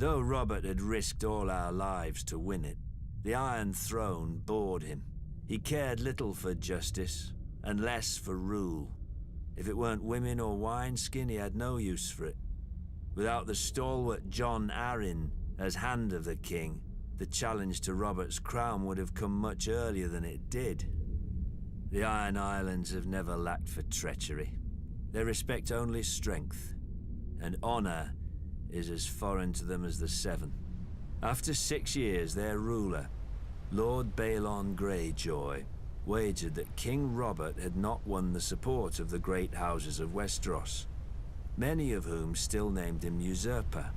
Though Robert had risked all our lives to win it, the Iron Throne bored him. He cared little for justice, and less for rule. If it weren't women or wineskin, he had no use for it. Without the stalwart Jon Arryn as Hand of the King, the challenge to Robert's crown would have come much earlier than it did. The Iron Islands have never lacked for treachery. They respect only strength, and honor is as foreign to them as the Seven. After 6 years, their ruler, Lord Balon Greyjoy, wagered that King Robert had not won the support of the great houses of Westeros, many of whom still named him usurper.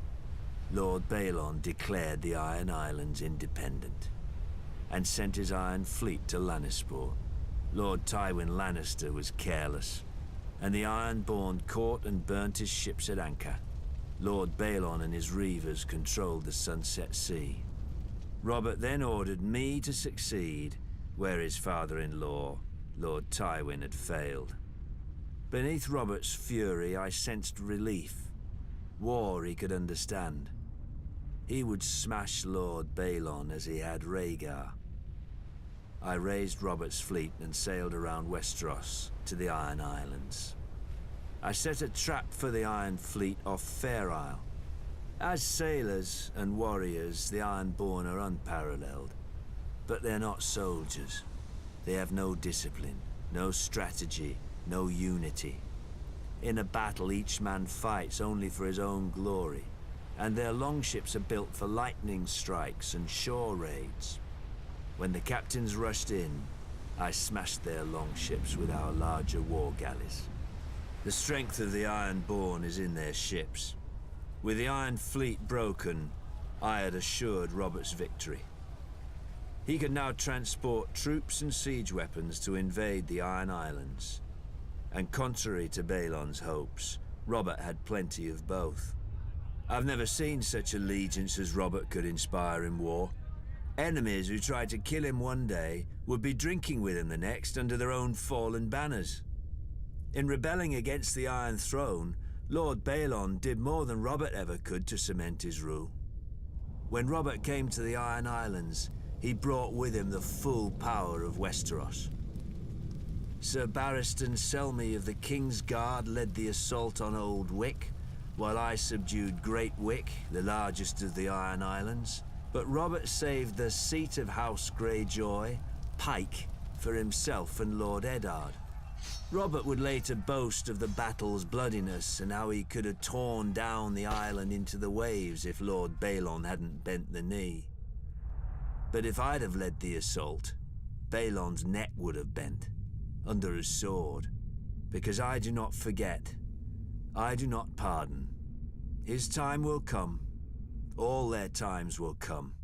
Lord Balon declared the Iron Islands independent and sent his Iron Fleet to Lannisport. Lord Tywin Lannister was careless, and the Ironborn caught and burnt his ships at anchor. Lord Balon and his reavers controlled the Sunset Sea. Robert then ordered me to succeed where his father-in-law, Lord Tywin, had failed. Beneath Robert's fury, I sensed relief. War he could understand. He would smash Lord Balon as he had Rhaegar. I raised Robert's fleet and sailed around Westeros to the Iron Islands. I set a trap for the Iron Fleet off Fair Isle. As sailors and warriors, the Ironborn are unparalleled. But they're not soldiers. They have no discipline, no strategy, no unity. In a battle, each man fights only for his own glory, and their longships are built for lightning strikes and shore raids. When the captains rushed in, I smashed their longships with our larger war galleys. The strength of the Ironborn is in their ships. With the Iron Fleet broken, I had assured Robert's victory. He could now transport troops and siege weapons to invade the Iron Islands. And contrary to Balon's hopes, Robert had plenty of both. I've never seen such allegiance as Robert could inspire in war. Enemies who tried to kill him one day would be drinking with him the next under their own fallen banners. In rebelling against the Iron Throne, Lord Balon did more than Robert ever could to cement his rule. When Robert came to the Iron Islands, he brought with him the full power of Westeros. Sir Barristan Selmy of the King's Guard led the assault on Old Wick, while I subdued Great Wick, the largest of the Iron Islands. But Robert saved the seat of House Greyjoy, Pike, for himself and Lord Eddard. Robert would later boast of the battle's bloodiness and how he could have torn down the island into the waves if Lord Balon hadn't bent the knee. But if I'd have led the assault, Balon's neck would have bent, under his sword, because I do not forget, I do not pardon. His time will come. All their times will come.